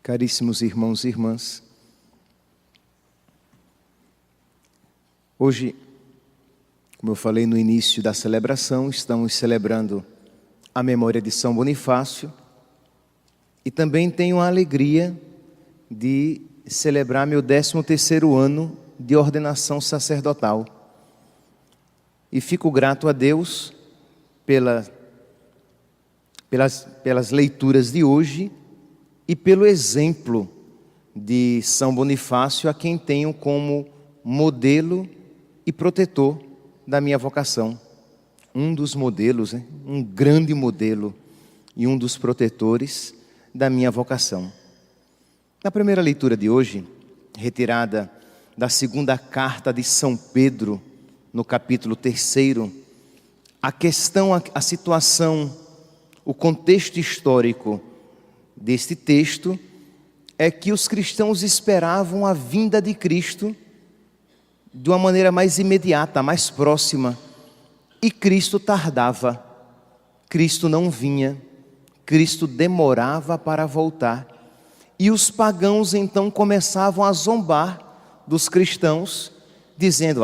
Caríssimos irmãos e irmãs, hoje, como eu falei no início da celebração, estamos celebrando a memória de São Bonifácio e também tenho a alegria de celebrar meu 13º ano de ordenação sacerdotal. E fico grato a Deus pelas leituras de hoje e pelo exemplo de São Bonifácio, a quem tenho como modelo e protetor da minha vocação. Um dos modelos, um grande modelo e um dos protetores da minha vocação. Na primeira leitura de hoje, retirada da segunda carta de São Pedro, no capítulo 3, a situação, o contexto histórico deste texto é que os cristãos esperavam a vinda de Cristo de uma maneira mais imediata, mais próxima, e Cristo tardava, Cristo não vinha, Cristo demorava para voltar, e os pagãos então começavam a zombar dos cristãos, dizendo: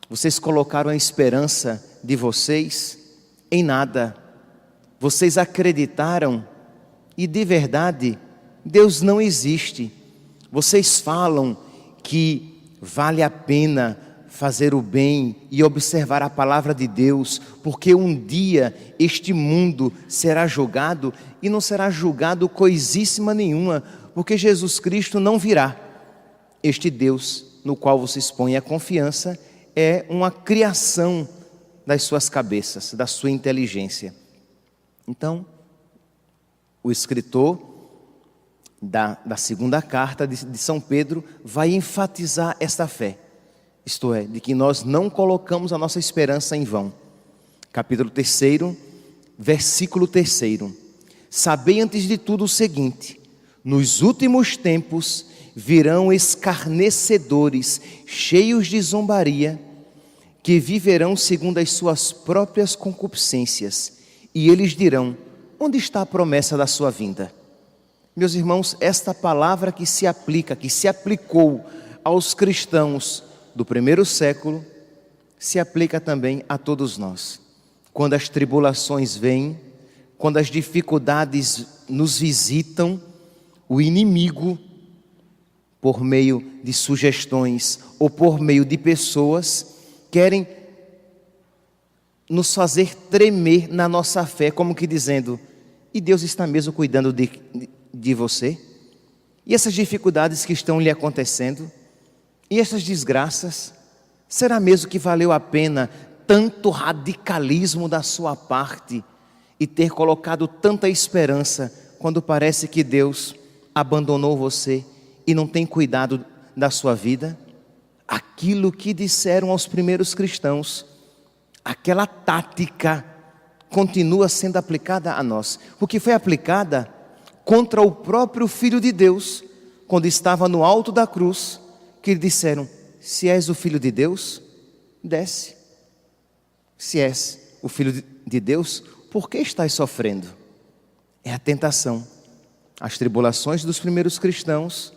vocês colocaram a esperança de vocês em nada, vocês acreditaram e de verdade Deus não existe. Vocês falam que vale a pena fazer o bem e observar a palavra de Deus, porque um dia este mundo será julgado, e não será julgado coisíssima nenhuma, porque Jesus Cristo não virá. Este Deus no qual vocês põem a confiança é uma criação das suas cabeças, da sua inteligência. Então, o escritor da segunda carta de São Pedro vai enfatizar esta fé, isto é, de que nós não colocamos a nossa esperança em vão. Capítulo 3, versículo 3: Sabei antes de tudo o seguinte: nos últimos tempos virão escarnecedores, cheios de zombaria, que viverão segundo as suas próprias concupiscências, e eles dirão: onde está a promessa da sua vinda? Meus irmãos, esta palavra que se aplicou aos cristãos do primeiro século, se aplica também a todos nós. Quando as tribulações vêm, quando as dificuldades nos visitam, o inimigo, por meio de sugestões ou por meio de pessoas, querem nos fazer tremer na nossa fé, como que dizendo: e Deus está mesmo cuidando de você? E essas dificuldades que estão lhe acontecendo? E essas desgraças? Será mesmo que valeu a pena tanto radicalismo da sua parte e ter colocado tanta esperança, quando parece que Deus abandonou você e não tem cuidado da sua vida? Aquilo que disseram aos primeiros cristãos, aquela tática continua sendo aplicada a nós, porque foi aplicada contra o próprio Filho de Deus, quando estava no alto da cruz, que lhe disseram: se és o Filho de Deus, desce. Se és o Filho de Deus, por que estás sofrendo? É a tentação. As tribulações dos primeiros cristãos,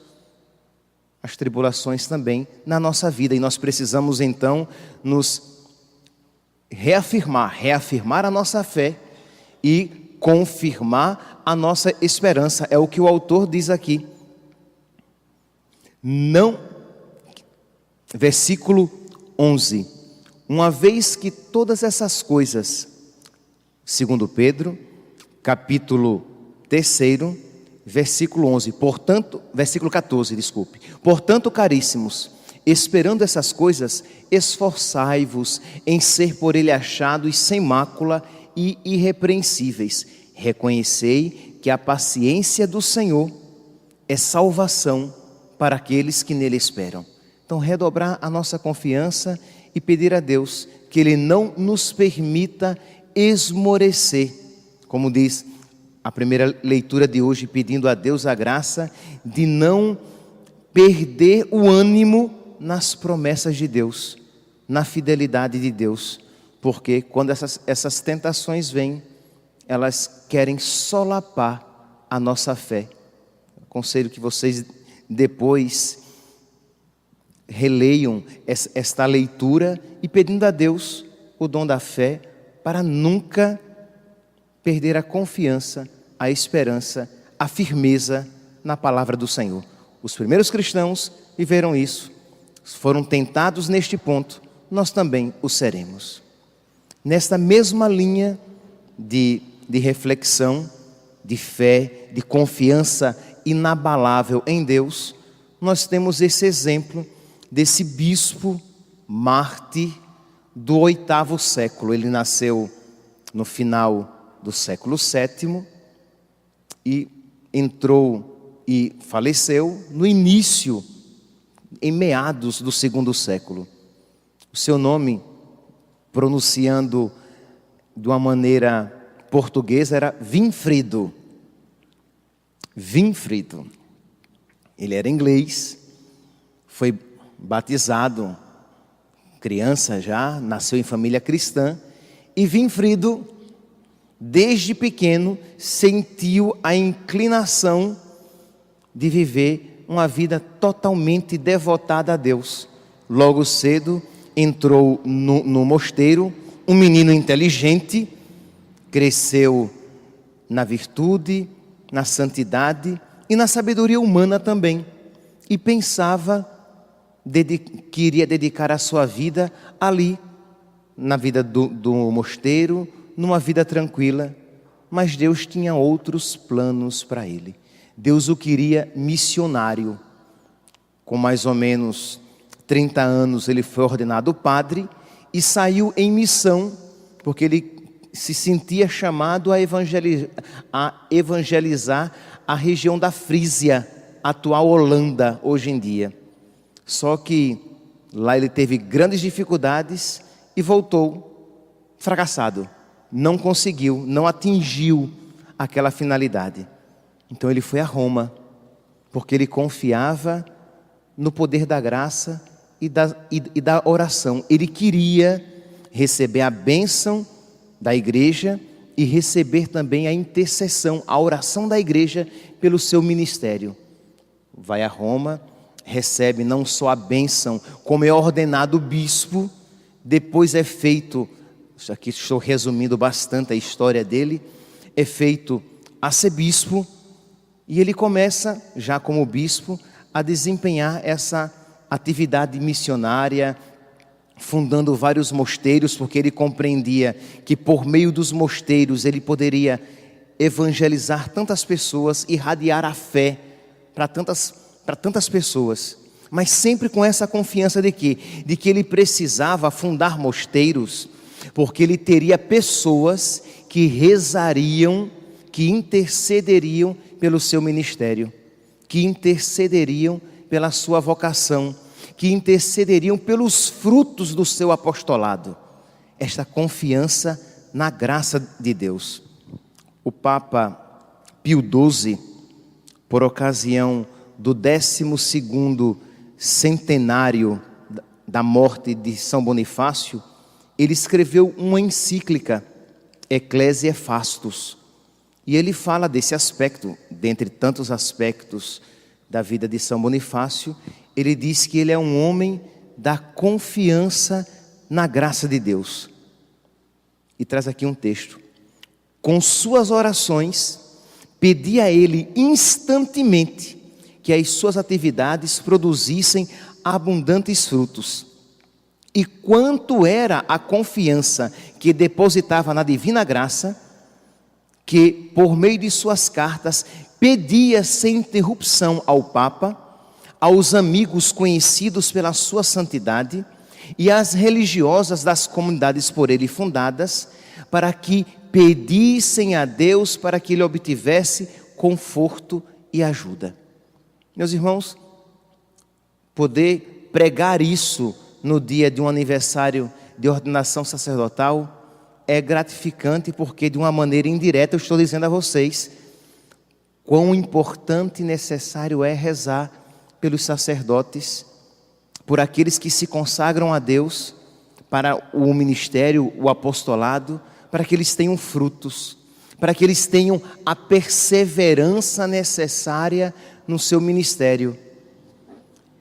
as tribulações também na nossa vida, e nós precisamos então nos reafirmar a nossa fé e confirmar a nossa esperança. É o que o autor diz aqui. Versículo 11: uma vez que todas essas coisas, segundo Pedro, capítulo 3, versículo 11, versículo 14, portanto, caríssimos, esperando essas coisas, esforçai-vos em ser por ele achados sem mácula e irrepreensíveis. Reconhecei que a paciência do Senhor é salvação para aqueles que nele esperam. Então, redobrar a nossa confiança e pedir a Deus que Ele não nos permita esmorecer, como diz a primeira leitura de hoje, pedindo a Deus a graça de não perder o ânimo nas promessas de Deus, na fidelidade de Deus, porque quando essas tentações vêm, elas querem solapar a nossa fé. Aconselho que vocês depois releiam esta leitura e pedindo a Deus o dom da fé para nunca perder a confiança, a esperança, a firmeza na palavra do Senhor. Os primeiros cristãos viveram isso, foram tentados neste ponto, nós também o seremos. Nesta mesma linha de reflexão, de fé, de confiança inabalável em Deus, nós temos esse exemplo desse bispo mártir do 8º século. Ele nasceu no final do século VII e entrou e faleceu no início, em meados do 2º século. O seu nome, pronunciando de uma maneira portuguesa, era Winfrido. Winfrido. Ele era inglês, foi batizado, criança já, nasceu em família cristã, e Winfrido, desde pequeno, sentiu a inclinação de viver uma vida totalmente devotada a Deus. Logo cedo entrou no mosteiro, um menino inteligente, cresceu na virtude, na santidade e na sabedoria humana também. E pensava que iria dedicar a sua vida ali, na vida do mosteiro, numa vida tranquila. Mas Deus tinha outros planos para ele. Deus o queria missionário. Com mais ou menos 30 anos ele foi ordenado padre e saiu em missão, porque ele se sentia chamado a evangelizar a região da Frísia, atual Holanda, hoje em dia. Só que lá ele teve grandes dificuldades e voltou fracassado. Não conseguiu, não atingiu aquela finalidade. Então ele foi a Roma, porque ele confiava no poder da graça e da oração. Ele queria receber a bênção da igreja e receber também a intercessão, a oração da igreja pelo seu ministério. Vai a Roma, recebe não só a bênção, como é ordenado bispo. Depois é feito, aqui estou resumindo bastante a história dele, é feito arcebispo, e ele começa, já como bispo, a desempenhar essa atividade missionária, fundando vários mosteiros, porque ele compreendia que por meio dos mosteiros ele poderia evangelizar tantas pessoas, irradiar a fé para tantas pessoas, mas sempre com essa confiança de que ele precisava fundar mosteiros, porque ele teria pessoas que rezariam, que intercederiam pelo seu ministério, que intercederiam pela sua vocação, que intercederiam pelos frutos do seu apostolado. Esta confiança na graça de Deus. O Papa Pio XII, por ocasião do 12º centenário da morte de São Bonifácio, ele escreveu uma encíclica, Ecclesiae Fastus, e ele fala desse aspecto, dentre tantos aspectos da vida de São Bonifácio. Ele diz que ele é um homem da confiança na graça de Deus. E traz aqui um texto. Com suas orações, pedia a ele instantemente que as suas atividades produzissem abundantes frutos. E quanto era a confiança que depositava na divina graça, que por meio de suas cartas pedia sem interrupção ao Papa, aos amigos conhecidos pela sua santidade e às religiosas das comunidades por ele fundadas, para que pedissem a Deus para que ele obtivesse conforto e ajuda. Meus irmãos, poder pregar isso no dia de um aniversário de ordenação sacerdotal é gratificante, porque de uma maneira indireta eu estou dizendo a vocês quão importante e necessário é rezar pelos sacerdotes, por aqueles que se consagram a Deus para o ministério, o apostolado, para que eles tenham frutos, para que eles tenham a perseverança necessária no seu ministério.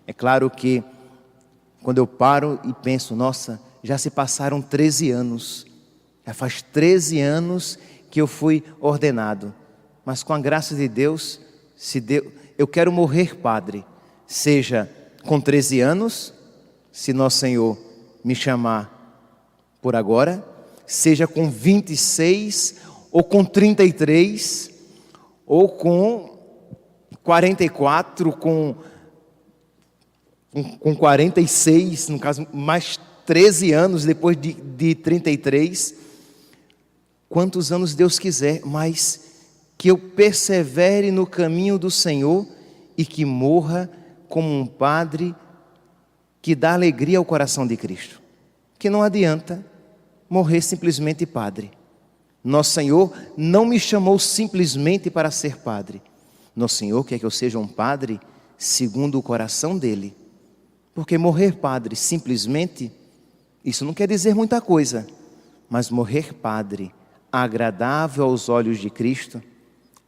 É claro que quando eu paro e penso, nossa, já se passaram 13 anos, já faz 13 anos que eu fui ordenado, mas com a graça de Deus, eu quero morrer padre, seja com 13 anos, se Nosso Senhor me chamar por agora, seja com 26, ou com 33, ou com 44, com 46, no caso, mais 13 anos depois de 33, quantos anos Deus quiser, mas que eu persevere no caminho do Senhor e que morra como um padre que dá alegria ao coração de Cristo. Que não adianta morrer simplesmente padre. Nosso Senhor não me chamou simplesmente para ser padre. Nosso Senhor quer que eu seja um padre segundo o coração dele. Porque morrer padre simplesmente, isso não quer dizer muita coisa, mas morrer padre agradável aos olhos de Cristo,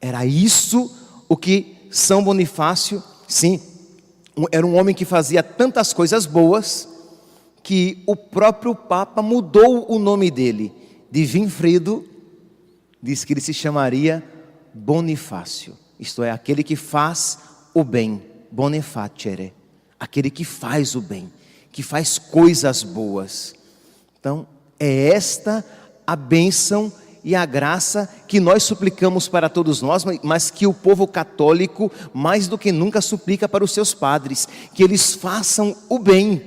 era isso o que São Bonifácio, sim, era um homem que fazia tantas coisas boas, que o próprio Papa mudou o nome dele, de Winfrido, diz que ele se chamaria Bonifácio, isto é, aquele que faz o bem, Bonefacere, aquele que faz o bem, que faz coisas boas. Então, é esta a bênção e a graça que nós suplicamos para todos nós, mas que o povo católico mais do que nunca suplica para os seus padres, que eles façam o bem,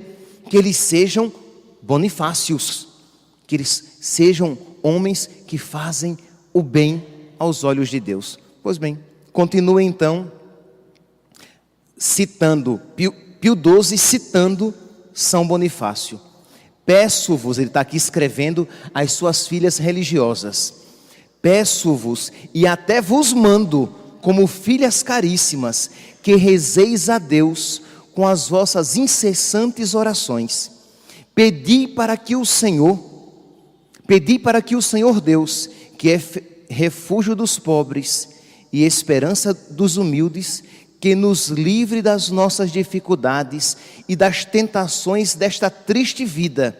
que eles sejam bonifácios, que eles sejam homens que fazem o bem aos olhos de Deus. Pois bem, continua então citando Pio XII, citando São Bonifácio. Peço-vos, ele está aqui escrevendo às suas filhas religiosas, peço-vos e até vos mando, como filhas caríssimas, que rezeis a Deus com as vossas incessantes orações. Pedi para que o Senhor Deus, que é refúgio dos pobres e esperança dos humildes, que nos livre das nossas dificuldades e das tentações desta triste vida,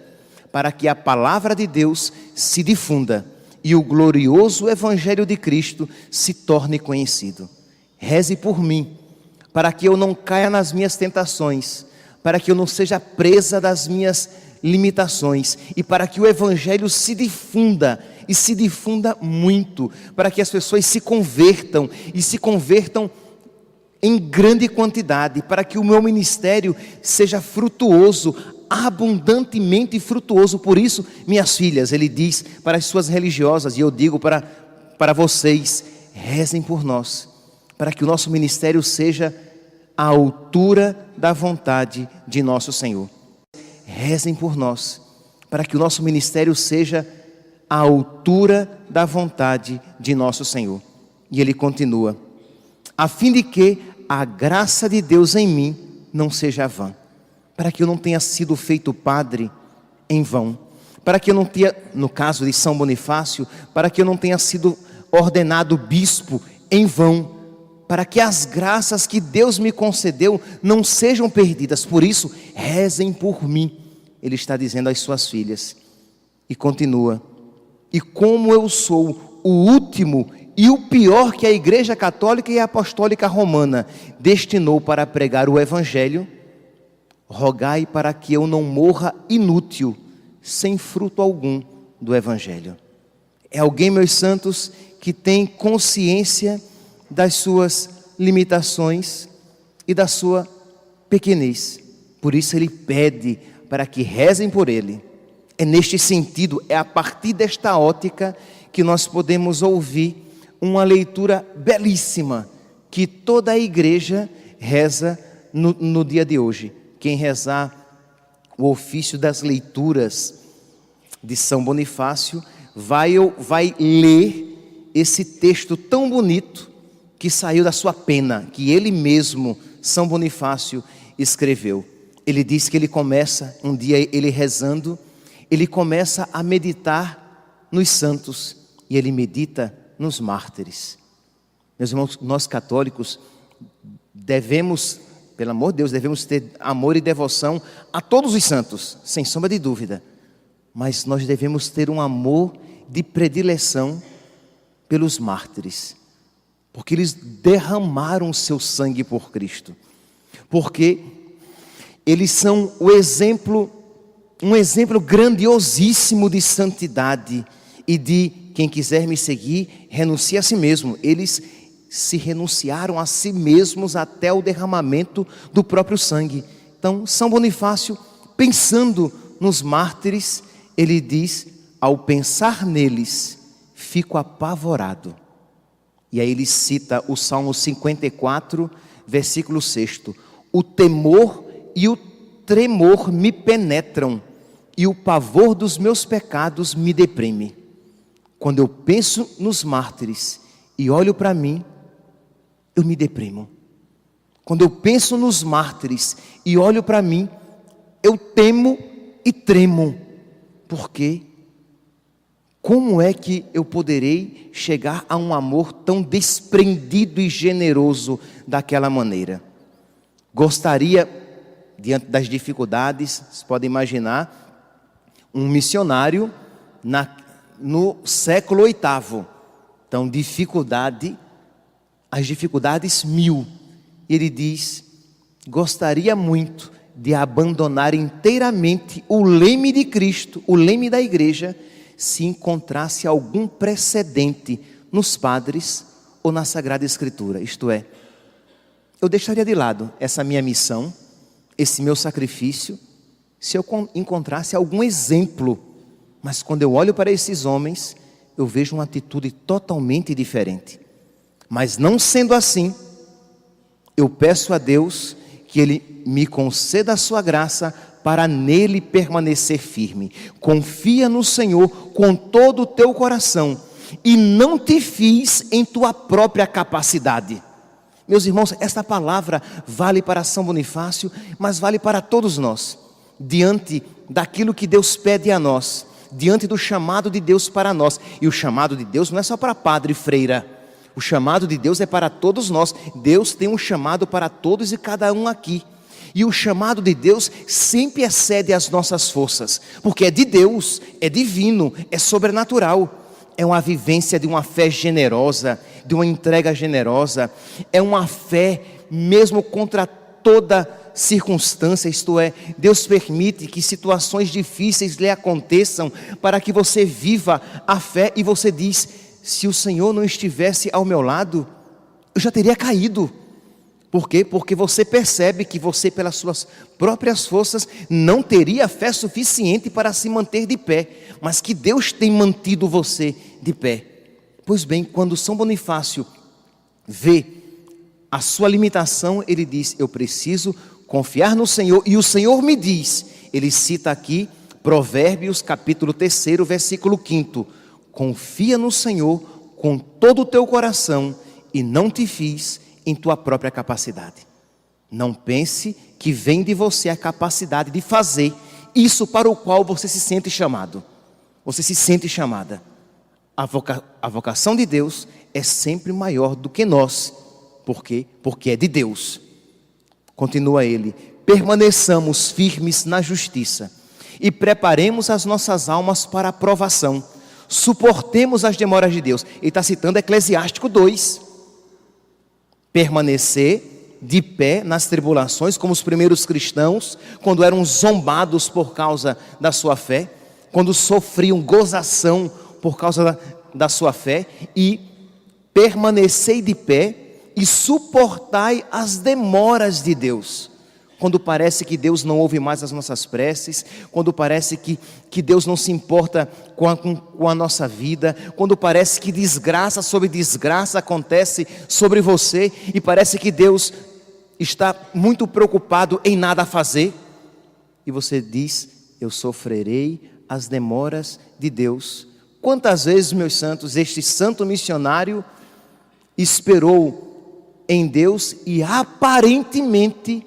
para que a palavra de Deus se difunda e o glorioso Evangelho de Cristo se torne conhecido. Reze por mim, para que eu não caia nas minhas tentações, para que eu não seja presa das minhas limitações e para que o Evangelho se difunda e se difunda muito, para que as pessoas se convertam e se convertam em grande quantidade, para que o meu ministério seja frutuoso, abundantemente frutuoso. Por isso, minhas filhas, ele diz para as suas religiosas, e eu digo para vocês, rezem por nós, para que o nosso ministério seja à altura da vontade de nosso Senhor. Rezem por nós, para que o nosso ministério seja à altura da vontade de nosso Senhor. E ele continua, a fim de que a graça de Deus em mim não seja vã, para que eu não tenha sido feito padre em vão, para que eu não tenha, no caso de São Bonifácio, para que eu não tenha sido ordenado bispo em vão, para que as graças que Deus me concedeu não sejam perdidas. Por isso, rezem por mim, ele está dizendo às suas filhas. E continua, e como eu sou o último e o pior que a Igreja Católica e Apostólica Romana destinou para pregar o Evangelho, rogai para que eu não morra inútil, sem fruto algum do Evangelho. É alguém, meus santos, que tem consciência das suas limitações e da sua pequenez. Por isso ele pede para que rezem por ele. É neste sentido, é a partir desta ótica que nós podemos ouvir uma leitura belíssima que toda a igreja reza no dia de hoje. Quem rezar o ofício das leituras de São Bonifácio vai ler esse texto tão bonito que saiu da sua pena, que ele mesmo, São Bonifácio, escreveu. Ele diz que ele começa, um dia ele rezando, ele começa a meditar nos santos e ele medita nos mártires. Meus irmãos, nós católicos, Devemos, pelo amor de Deus, devemos ter amor e devoção a todos os santos, sem sombra de dúvida. Mas nós devemos ter um amor de predileção pelos mártires, porque eles derramaram o seu sangue por Cristo, porque eles são um exemplo grandiosíssimo de santidade e de quem quiser me seguir, renuncie a si mesmo. Eles se renunciaram a si mesmos até o derramamento do próprio sangue. Então, São Bonifácio, pensando nos mártires, ele diz: ao pensar neles, fico apavorado. E aí ele cita o Salmo 54, versículo 6. O temor e o tremor me penetram, e o pavor dos meus pecados me deprime. Quando eu penso nos mártires e olho para mim, eu me deprimo. Quando eu penso nos mártires e olho para mim, eu temo e tremo. Por quê? Como é que eu poderei chegar a um amor tão desprendido e generoso daquela maneira? Gostaria, diante das dificuldades, você pode imaginar, um missionário no século VIII. Então, as dificuldades 1000. Ele diz: gostaria muito de abandonar inteiramente o leme de Cristo, o leme da igreja, se encontrasse algum precedente nos padres ou na Sagrada Escritura. Isto é, eu deixaria de lado essa minha missão, esse meu sacrifício, se eu encontrasse algum exemplo. Mas quando eu olho para esses homens, eu vejo uma atitude totalmente diferente. Mas não sendo assim, eu peço a Deus que Ele me conceda a sua graça para nele permanecer firme. Confia no Senhor com todo o teu coração e não te fies em tua própria capacidade. Meus irmãos, esta palavra vale para São Bonifácio, mas vale para todos nós. Diante daquilo que Deus pede a nós, diante do chamado de Deus para nós. E o chamado de Deus não é só para padre e freira. O chamado de Deus é para todos nós. Deus tem um chamado para todos e cada um aqui. E o chamado de Deus sempre excede as nossas forças, porque é de Deus, é divino, é sobrenatural. É uma vivência de uma fé generosa, de uma entrega generosa. É uma fé mesmo contra toda circunstância, isto é, Deus permite que situações difíceis lhe aconteçam para que você viva a fé e você diz: se o Senhor não estivesse ao meu lado, eu já teria caído. Por quê? Porque você percebe que você, pelas suas próprias forças, não teria fé suficiente para se manter de pé, mas que Deus tem mantido você de pé. Pois bem, quando São Bonifácio vê a sua limitação, ele diz: eu preciso confiar no Senhor, e o Senhor me diz, ele cita aqui Provérbios capítulo 3, versículo 5: confia no Senhor com todo o teu coração e não te fies em tua própria capacidade. Não pense que vem de você a capacidade de fazer isso para o qual você se sente chamado. Você se sente chamada. A vocação de Deus é sempre maior do que nós. Por quê? Porque é de Deus. Continua ele: permaneçamos firmes na justiça e preparemos as nossas almas para a provação. Suportemos as demoras de Deus. Ele está citando Eclesiástico 2. Permanecer de pé nas tribulações, como os primeiros cristãos, quando eram zombados por causa da sua fé, quando sofriam gozação por causa da sua fé, e permanecei de pé e suportai as demoras de Deus. Quando parece que Deus não ouve mais as nossas preces, quando parece que Deus não se importa com a nossa vida, quando parece que desgraça sobre desgraça acontece sobre você, e parece que Deus está muito preocupado em nada fazer, e você diz: eu sofrerei as demoras de Deus. Quantas vezes, meus santos, este santo missionário esperou em Deus e aparentemente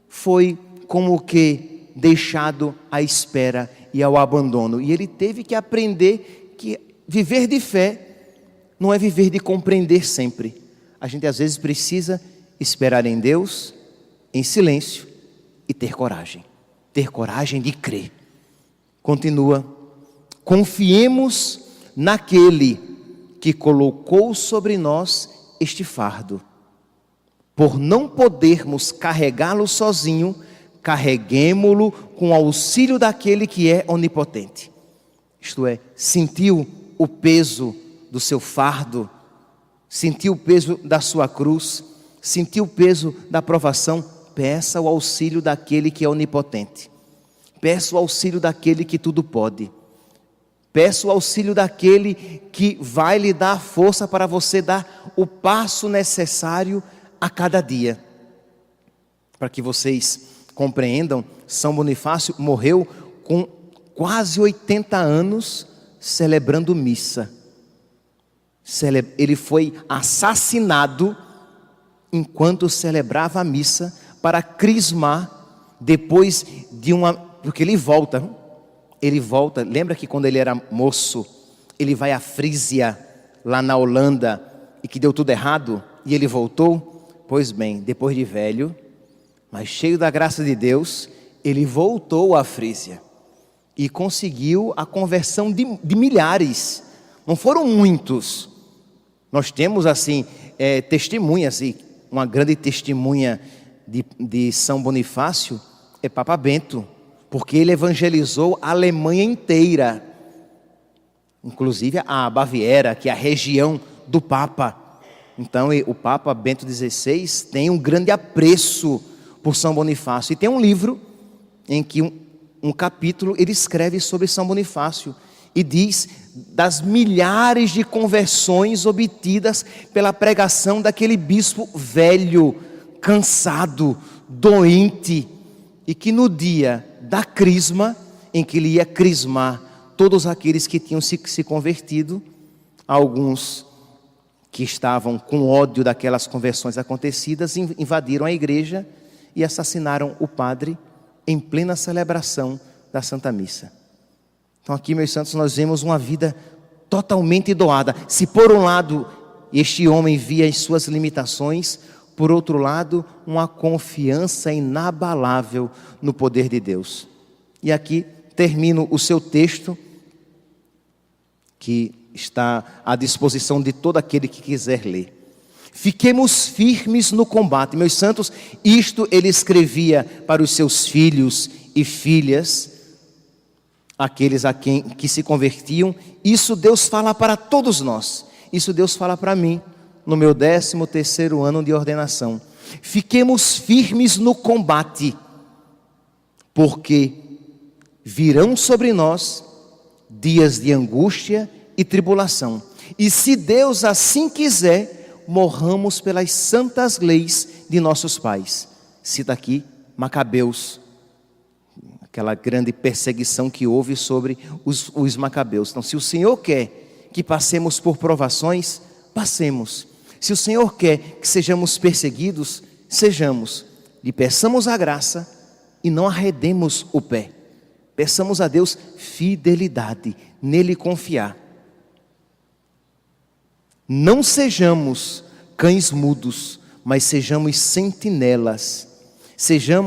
foi como que deixado à espera e ao abandono. E ele teve que aprender que viver de fé não é viver de compreender sempre. A gente às vezes precisa esperar em Deus, em silêncio, e ter coragem de crer. Continua: confiemos naquele que colocou sobre nós este fardo. Por não podermos carregá-lo sozinho, carreguemo-lo com o auxílio daquele que é onipotente. Isto é, sentiu o peso do seu fardo, sentiu o peso da sua cruz, sentiu o peso da provação, peça o auxílio daquele que é onipotente. Peça o auxílio daquele que tudo pode. Peça o auxílio daquele que vai lhe dar força para você dar o passo necessário a cada dia. Para que vocês compreendam, São Bonifácio morreu com quase 80 anos celebrando missa. Ele foi assassinado enquanto celebrava a missa para crismar depois de porque ele volta, lembra que quando ele era moço, ele vai à Frísia, lá na Holanda, e que deu tudo errado, e ele voltou? Pois bem, depois de velho, mas cheio da graça de Deus, ele voltou à Frísia, e conseguiu a conversão de milhares, não foram muitos. Nós temos assim, testemunhas, e uma grande testemunha de São Bonifácio é Papa Bento, porque ele evangelizou a Alemanha inteira, inclusive a Baviera, que é a região do Papa. Então o Papa Bento XVI tem um grande apreço por São Bonifácio, e tem um livro em que um capítulo ele escreve sobre São Bonifácio, e diz das milhares de conversões obtidas pela pregação daquele bispo velho, cansado, doente, e que no dia da crisma, em que ele ia crismar todos aqueles que tinham se convertido, alguns que estavam com ódio daquelas conversões acontecidas, invadiram a igreja e assassinaram o padre em plena celebração da Santa Missa. Então aqui, meus santos, nós vemos uma vida totalmente doada. Se por um lado este homem via as suas limitações, por outro lado, uma confiança inabalável no poder de Deus. E aqui termino o seu texto, que está à disposição de todo aquele que quiser ler. Fiquemos firmes no combate. Meus santos, isto ele escrevia para os seus filhos e filhas, aqueles a quem que se convertiam. Isso Deus fala para todos nós. Isso Deus fala para mim, no meu 13º ano de ordenação. Fiquemos firmes no combate, porque virão sobre nós dias de angústia e tribulação. E se Deus assim quiser, morramos pelas santas leis de nossos pais. Cita aqui Macabeus, aquela grande perseguição que houve sobre os Macabeus. Então, se o Senhor quer que passemos por provações, passemos. Se o Senhor quer que sejamos perseguidos, sejamos. Lhe peçamos a graça e não arredemos o pé. Peçamos a Deus fidelidade, nele confiar. Não sejamos cães mudos, mas sejamos sentinelas.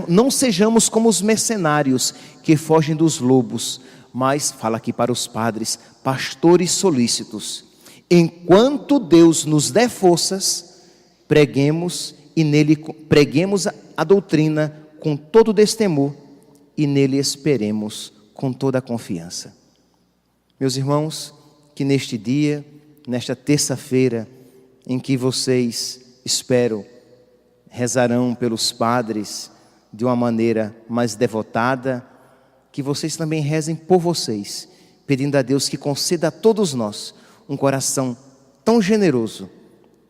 Não sejamos como os mercenários que fogem dos lobos, mas, fala aqui para os padres, pastores solícitos. Enquanto Deus nos der forças, preguemos a doutrina com todo destemor e nele esperemos com toda a confiança. Meus irmãos, que neste dia, nesta terça-feira, em que vocês, espero, rezarão pelos padres de uma maneira mais devotada, que vocês também rezem por vocês, pedindo a Deus que conceda a todos nós um coração tão generoso,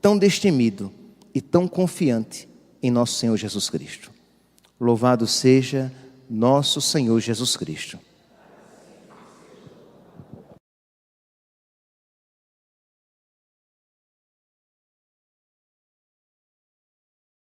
tão destemido e tão confiante em nosso Senhor Jesus Cristo. Louvado seja nosso Senhor Jesus Cristo.